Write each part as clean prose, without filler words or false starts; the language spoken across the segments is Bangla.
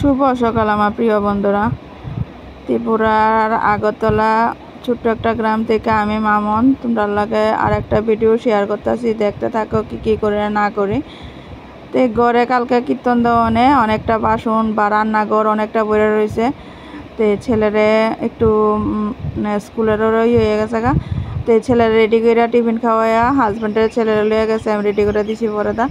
শুভ সকাল আমার প্রিয় বন্ধুরা। ত্রিপুরার আগরতলা ছোট্ট একটা গ্রাম থেকে আমি মামন তোমরা লাগে আর একটা ভিডিও শেয়ার করতেছি, দেখতে থাকো কি করে না করি। তো ঘরে কালকে কীর্তন দেওয়ানে অনেকটা বাসন বা রান্নাঘর অনেকটা বইরে রয়েছে। তো ছেলেরে একটু স্কুলেরও হয়ে গেছে গা। তো ছেলে রেডি করে টিফিন খাওয়াইয়া হাজব্যান্ডের ছেলেরা লয়ে গেছে, আমি রেডি করে দিছি পরে দা।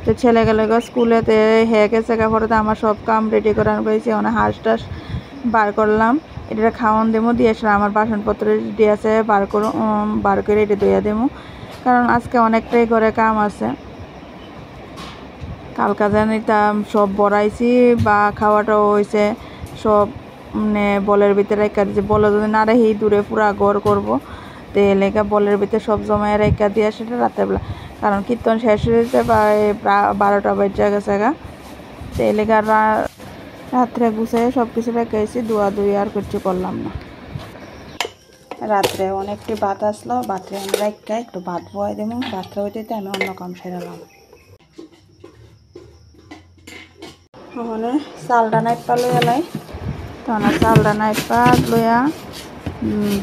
তো ছেলে গেলে স্কুলেতে হয়ে গেছে গা, পরে আমার সব কাম রেডি করানো পেয়েছি। অনেক হাঁস টাস বার করলাম, এটা খাওয়ান দেবো দিয়ে আসলে আমার বাসনপত্র রেডি আছে, বার করে এটা ধুয়ে দেবো, কারণ আজকে অনেকটাই ঘরে কাম আছে। কালকা জানিতাম সব বড়াইছি বা খাওয়াটাও হয়েছে সব বলের ভিতরে রেখা দিয়েছে। বলে যদি না রেখে দূরে পুরা ঘর করবো, তো এলাকা বলের ভিতরে সব জমায় রেখা দিয়ে সেটা রাতেরবেলা, কারণ কীর্তন শেষ হয়েছে প্রায় 12টা বেজে গেছে গা। তো এলাকার রাত্রে গুছিয়ে সব কিছু রেখেছি, ধোয়া ধুই আর কিছু করলাম না। রাত্রে অনেকটি ভাত আসলো, ভাতরে আমি রেখা একটু ভাত বয়াই দেবো, রাত্রে হইতে আমি অন্য কাম সেরালাম। ওখানে চালটা নাইপা লইয়া লাই, তখন চালটা নাইপা লইয়া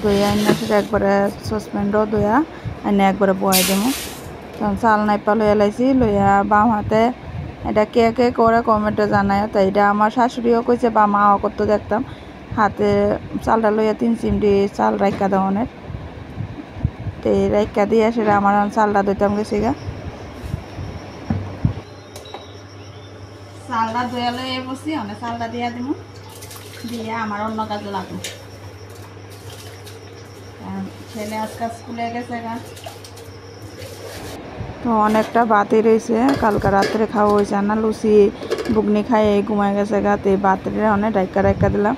দইয়া আইনা সেটা একবারে সসপ্যানটাও দইয়া আইনা একবারে বয়াই দেবো। তখন চাল নাইপা লইয়া লাইছি, লইয়া বাম হাতে এটা কে কে করে কমেন্টে জানায়। তো এটা আমার শাশুড়িও কইছে বা মাও করতে দেখতাম, হাতে চালটা লইয়া 3 চিমটি চাল রাইকা দেওয়ানের। তো এই রাইকা দিয়ে সেটা আমার চালটা দইতাম গেছি গা। চালটা ধুয়ে লইয়ে বসি, অনেক চালটা দিয়া দিব, দিয়ে আমার অন্য কাজে লাগবো। ছেলে আজকাল স্কুলে গেছে গা, তো অনেকটা বাতি রয়েছে, কালকা রাত্রে খাওয়া হয়েছে না, লুচি বুগনি খাই ঘুমাই গেছে গা। তো বাতিরে অনেক রাইকা দিলাম,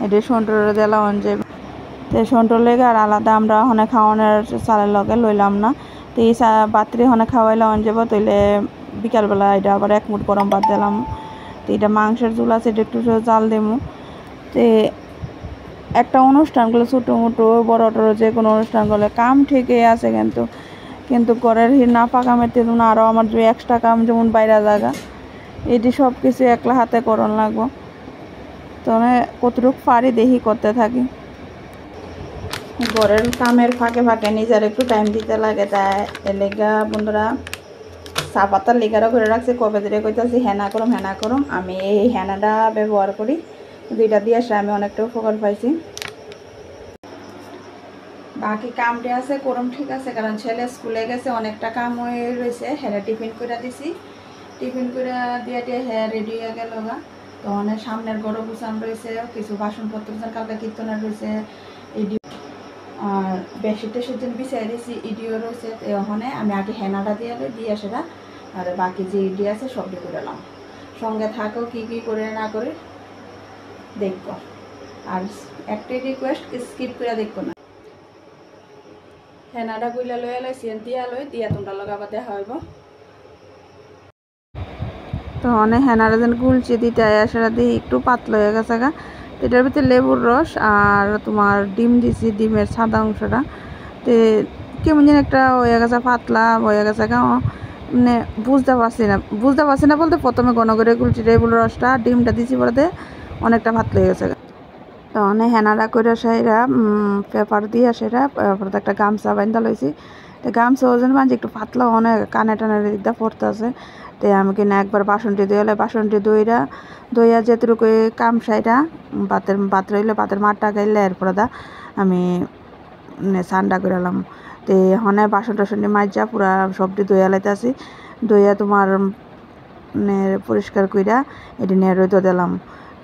এটা সন্টরে দিলাম যে তো সন্টর লেগে আর আলাদা আমরা অনেক খাওয়ানোর চালের লগে লইলাম না। তো এই বাতিরে অনেক খাওয়াইলাম যাব, তৈলে বিকালবেলা এটা আবার 1 মুঠ গরম ভাত দিলাম। তো এটা মাংসের ঝোল আছে, এটা একটু জাল দেবো। তো একটা অনুষ্ঠান করলে ছোটো মোটো বড় টড়ো যে কোনো অনুষ্ঠান করলে কাম ঠিকই আছে, কিন্তু ঘরের না পাকামের তেমন আরও আমার যে এক্সট্রা কাম যেমন বাইরে জায়গা এটি সব কিছু একলা হাতে করন লাগবো। তো কতটুকু পারি দেখি করতে থাকি। ঘরের কামের ফাঁকে ফাঁকে নিজের একটু টাইম দিতে লাগে, তাই এলেগা বন্ধুরা চা পাতার লিগারও করে রাখছি, কবে ধরে কইতাছি হেনা করুম। আমি এই হেনাটা ব্যবহার করি, দুইটা দিয়ে আসে আমি অনেকটা উপকার পাইছি। বাকি কামটি আছে করম ঠিক আছে, কারণ ছেলে স্কুলে গেছে, অনেকটা কাম হয়ে রয়েছে। হ্যাঁ টিফিন করে দিছি, টিফিন করে দিয়ে হ্যাঁ রেডি হয়ে গেল গা। তো অনেক সামনের গরু গুছান রয়েছে, কিছু বাসনপত্র কালকে কীর্তনের রয়েছে, আর বেডশিটে সেদিন বিছাই দিয়েছি, ইডিও রয়েছে। ওখানে আমি আগে হেনাটা দিয়ে সেটা আর বাকি যে ইডি আছে সবটি করে এলাম। সঙ্গে থাকো কি করে না করে দেখবো, আর একটাই রিকোয়েস্ট স্কিপ করে দেখবো না। হেনাটা গুলা লইয়া লাইছি, দিয়া তোমরা লগাবা দেখা হইব। তো অনেক হেনারা যেন গুলচি দিতে সেটা দিয়ে একটু পাতলা হয়ে গেছে গা। এটার ভিতরে লেবুর রস আর তোমার ডিম দিছি, ডিমের সাদা অংশটা। তো কেমন যেন একটা হয়ে গেছে, পাতলা হয়ে গেছে গা, মানে বুঝতে পারছি না বলতে প্রথমে ঘন করে গুলছি লেবুর রসটা ডিমটা দিছি, পরে অনেকটা পাতলা হয়ে গেছে গা। তো অনেক হেনারা করে সেরা পেপার দিয়ে সেটা পরে একটা গামছা বান্ধা লইছি। তো গামছা ওজন বাঁধি একটু পাতলা, অনেক কানে টানের দিকটা পড়তে আছে। তো আমি কিনা একবার বাসনটি ধুইলে বাসনটি দইয়া যেটুকু কাম সাইডা ভাত রইলে ভাতের মাঠটা গাইলে এরপরে আমি ঠান্ডা করে এলাম। তো হনে বাসন টাসনটি মাজা পুরা সবটি ধুইয়া লাইতেছি, ধুইয়া তোমার পরিষ্কার কইরা এটি নিয়ে রইতে দিলাম।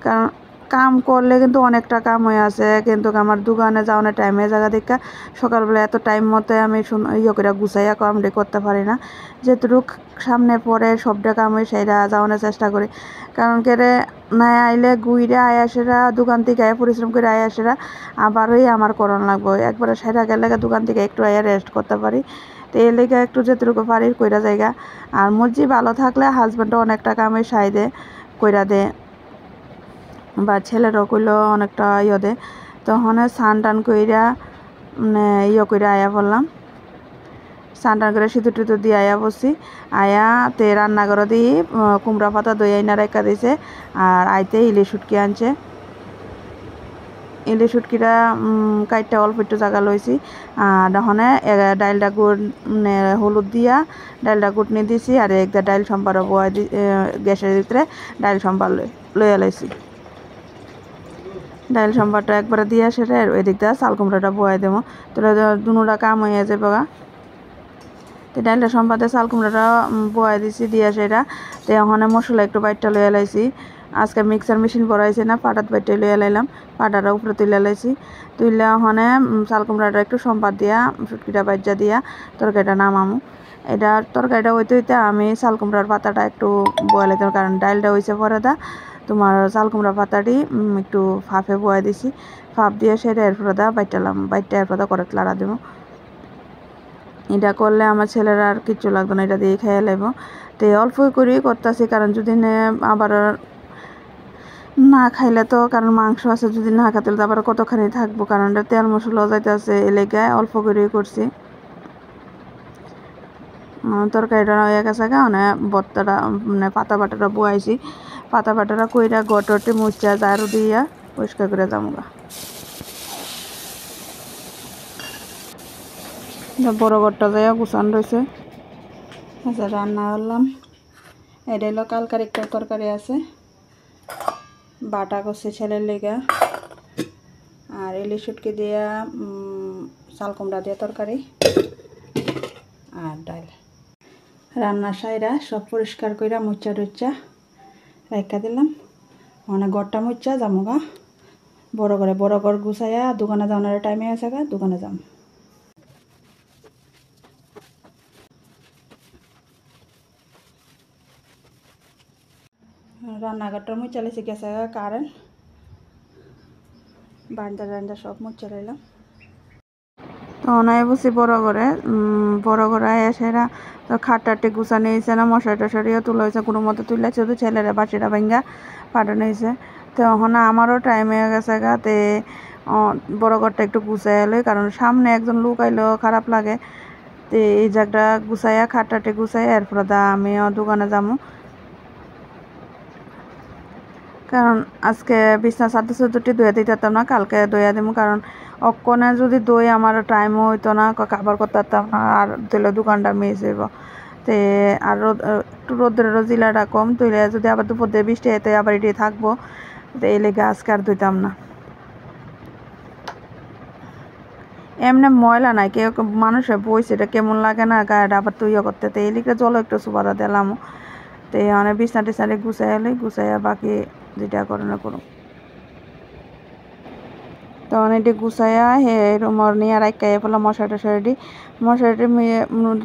কারণ কাম করলে কিন্তু অনেকটা কাম হয়ে আছে, কিন্তু আমার দোকানে যাওয়ার টাইমে জায়গা দেখা সকালবেলা এত টাইম মতো আমি করে গুছাইয়া কামটি করতে পারি না। যেটুক সামনে পরে সবটা কাম হয়ে সেটা যাওয়ানোর চেষ্টা করি, কারণ কেড়ে না আইলে গুইরা আয়াসেরা দোকান থেকে পরিশ্রম করে আয়াসেরা আবারই আমার করণ লাগবো। একবারে সেটা গেলে দোকান থেকে একটু আয়া রেস্ট করতে পারি। তো এই লেগে একটু যেটুকু পারি কইরা জায়গা। আর মর্জি ভালো থাকলে হাজব্যান্ডও অনেকটা কামে সাই দে কইরা দে, বা ছেলেরও কইলেও অনেকটা দে। তখন স্নান টান কইরা কইরা আয়া পড়লাম। স্নান টান করে সিঁদুর টিঁদুর দিয়ে আয়া বসছি। আয়া তে রান্নাঘরে দিয়ে কুমড়া পাতা দই আইনা রেখা দিছে। আর আইতে ইলিশ শুটকি আনছে। ইলিশ শুটকিটা কাইটটা অল্প একটু জায়গা লইছি। আর ওখানে ডাইলটা গুড় হলুদ দিয়া ডাইলটা গুটনি দিছি। আর একটা ডাইল সম্বারও বয়া গ্যাসের ভিতরে ডাইল সম্বার লইয়া লাইছি। ডাইল সম্বারটা একবারে দিয়া সেটা ওই দিকটা চাল কুমড়াটা বয়া দেবো, তাহলে দুটা কাম হয়ে যাবে গা। তো ডাইলটা সম্বাদে চাল কুমড়াটা বয়া দিছি দিয়া সেটা। তো ওখানে মশলা একটু বাইটটা লইয়া লাইছি। আজকে মিক্সার মেশিন পড়াইছে না, পাটাত বাইটটা লইয়া লাইলাম, পাটাটা উপরে তুলে লাইছি। তুইলা ওখানে চাল কুমড়াটা একটু সম্বাদ দিয়া শুটকিটা বাইজা দিয়া তরকারিটা নামামু। এটা তরকারিটা হইতে হইতে আমি চাল কুমড়ার পাতাটা একটু বয়া লাইতাম, কারণ ডাইলটা হয়েছে পরে তোমার চাল কুমড়া পাতাটি একটু ফাঁপে বয়া দিছি। ফাঁপ দিয়ে সেটা এরপরে বাইটালাম, বাইটটা এরপরে করাত লাড়া দেবো। এটা করলে আমার ছেলেরা আর কিচ্ছু লাগতো না, এটা দিয়ে খেয়ে লাইব। তো অল্প করেই করতেছি, কারণ যদি আবার না খাইলে তো, কারণ মাংস আছে, যদি না খাইতে তো আবার কতখানি থাকবো, কারণ এটা তেল মশলা যাইতেছে, এ লেগে অল্প করেই করছি। তরকারিটা হয়ে গেছে গা, মানে ভর্তাটা মানে পাতা বাটাটা বয়াইছি। পাতা বাটাটা কইরা গটরটি মুচা ঝাড়ু দিয়া পরিষ্কার করে যাবো গা। বড় ঘরটা যাইয়া গুছান রয়েছে। আচ্ছা, রান্না করলাম। এটা হলো কালকার একটা তরকারি আছে, বাটা করছে ছেলের লেগা। আর ইলিশ শুটকি দিয়া চাল কুমড়া দিয়া তরকারি আর ডাল। রান্না সাইরা সব পরিষ্কার কইরা মুচা টুচা রাইখা দিলাম। মানে ঘরটা মুচা যাবো গা বড় ঘর গুছাইয়া দোকানে যাওয়ার টাইমে আছে গা, দোকানে যাম। রান্নাঘরটা মুচা লাইছি, গেছে গা কারেন্ট। বারান্দা সব মুচা লাইলাম। তখন আয় বসি বড় ঘরে আয়া সেরা তো খাটটাটি গুছানো হয়েছে না, মশারি টশারিও তুলা হয়েছে, কোনো মতো তুলেছে, তো ছেলেরা বাসিটা ভাঙ্গা পাঠানো হয়েছে। তো ওখানে আমারও টাইম হয়ে গেছে গা। তে বড় ঘরটা একটু গুছাই এলোই, কারণ সামনে একজন লোক আইলেও খারাপ লাগে। তো এই জায়গাটা গুছাইয়া খাটটাটি গুছাইয়া এরপরে আমিও দোকানে যাবো, কারণ আজকে বিছনা চাদর চুদরটি ধুয়ে দিতাম না, কালকে ধুয়ে দেবো। কারণ অক্ষণে যদি দই আমার টাইমও হইতো না, খাবার করতাম না, আর তুলে দোকানটা মিস হইব। তে আর একটু রোদ্রেরও জিলাটা কম, তুলে যদি আবার দুপুর দিয়ে বৃষ্টি হইতে আবার এটি থাকবো, তো এই লেগে আজকে আর ধুইতাম না। এমনি ময়লা নাই, কেউ মানুষের বইছে, এটা কেমন লাগে না গায়েটা আবার তুইও করতে, তো এই লিখে জল একটু সুবাদা দিলাম। তো অনেক বিছনা টিছনাটি গুছাইয়া বাকি যেটা করে না করুন। তখন এটি গুছাইয়া রুমর নিয়ে রাইকাইয়া ফেলাম মশারিটি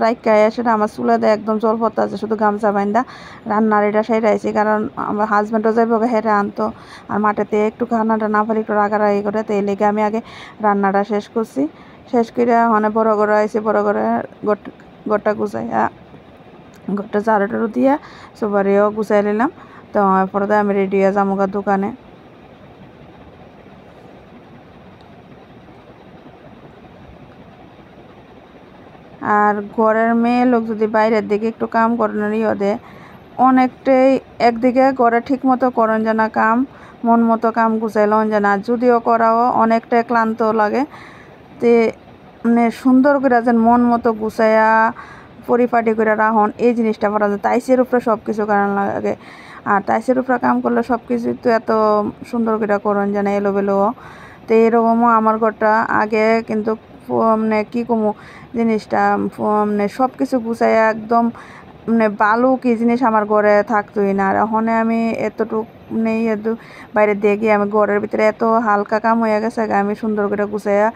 রাইকাইয়া, সেটা আমার চুলে দেয় একদম জল পড়তে আছে, শুধু গামছা বাইন্দা রান্নার এটা সেরাইছি। কারণ আমার হাজব্যান্ডও যাইব হেরে আনতো, আর মাঠেতে একটু খানাটা না ফেলে একটু রাগারাগি করে, তো এই লেগে আমি আগে রান্নাটা শেষ করছি। শেষ করে মানে বড় ঘরে আইছি, বড় ঘরে ঘরটা গুছাইয়া ঘরটা ঝাড়ু দিয়া সবারিও গুছাই নিলাম। তো এরপরে আমি রেডি হয়ে যাবো দোকানে। আর ঘরের মেয়ে লোক যদি বাইরের দিকে একটু কাম করানোর দেয়, অনেকটাই একদিকে ঘরে ঠিক মতো করেন যে না কাম, মন মতো কাম গুছাইলন যে না, যদিও করাও অনেকটাই ক্লান্ত লাগে। তে মানে সুন্দর করে যেন মন মতো গুছাইয়া পরিপাটি করে রাখুন, এই জিনিসটা করা যায়। টাইসের উপরে সব কিছু করার লাগে, আর টাইসের উপরে কাম করলে সব কিছু তো এত সুন্দর করে করেন যে না এলোবেলো। তো এরকমও আমার ঘরটা আগে কিন্তু মানে কী কমু জিনিসটা মানে সব কিছু গুছাইয়া একদম মানে ভালো কি জিনিস আমার ঘরে থাকতোই না। আর ওখানে আমি এতটুক নেই, এত বাইরে দিয়ে গিয়ে আমি ঘরের ভিতরে এত হালকা কাম হয়ে গেছে, আমি সুন্দর করে গুছাইয়া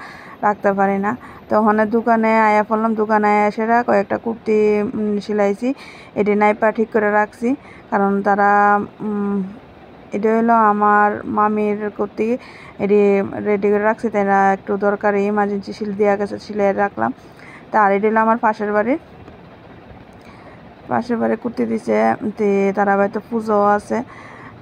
রাখতে পারি না। তো ওখানে দোকানে আয়া পড়লাম, দোকানে আয়া সেরা কয়েকটা কুর্তি সেলাইছি, এটি নাইপা ঠিক করে রাখছি। কারণ তারা এটা হলো আমার মামির কুর্তি, এটি রেডি করে রাখছি, তারা একটু দরকারি ইমার্জেন্সি শিল দেওয়া গেছে, সিলাই রাখলাম। তা আর এটি হলো আমার পাশের বাড়ি কুর্তি দিছে। তে তারা হয়তো পুজো আছে,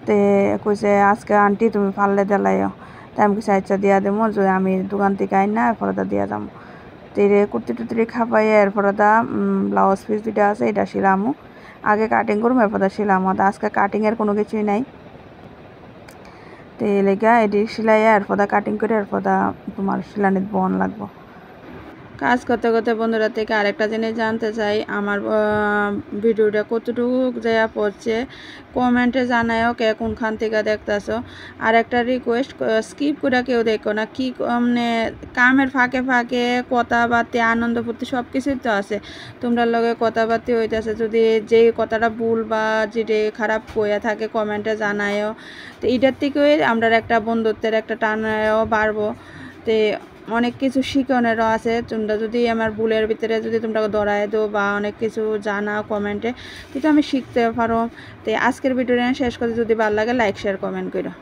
তে কইছে আজকে আন্টি তুমি পারলে দেলাইও। তাই আমি কিছু আচ্ছা দিয়া দেবো, যদি আমি দোকান থেকে আই না পরে দিয়া যাবো। তো এর কুর্তি টুর্তি খাপাইয়া এরপরে দা ব্লাউজ পিস দুইটা আছে এটা শিলামু আগে কাটিং করবো এরপর শিলামু আজকে কাটিংয়ের কোনো কিছুই নাই তো লেগা এটি সিলাইয়া এরপর কাটিং করে এরপর তোমার শিলানিত বন লাগবো কাজ করতে করতে বন্ধুরা থেকে আরেকটা জিনিস জানতে চাই আমার ভিডিওটা কতটুকু জায়গা পড়ছে কমেন্টে জানায়ও কে কোনখান থেকে দেখতেছো আর একটা রিকোয়েস্ট স্কিপ করে কেউ দেখো না কি মানে কামের ফাঁকে ফাঁকে কথাবার্তা আনন্দ ফুর্তি সব কিছুই তো আছে তোমরা লগে কথাবার্তা হইতেছে যদি যে কথাটা ভুল বা যেটা খারাপ কইয়া থাকে কমেন্টে জানায়ও তো এটার থেকেও আমরা একটা বন্ধুত্বের একটা টানায়ও বাড়বো তে অনেক কিছু শিখনেরও আছে তোমরা যদি আমার ভুলের ভিতরে যদি তোমরা ধরায় দো বা অনেক কিছু জানা কমেন্টে কিন্তু আমি শিখতে পারো তো আজকের ভিডিওটা শেষ করে যদি ভালো লাগে লাইক শেয়ার কমেন্ট করো।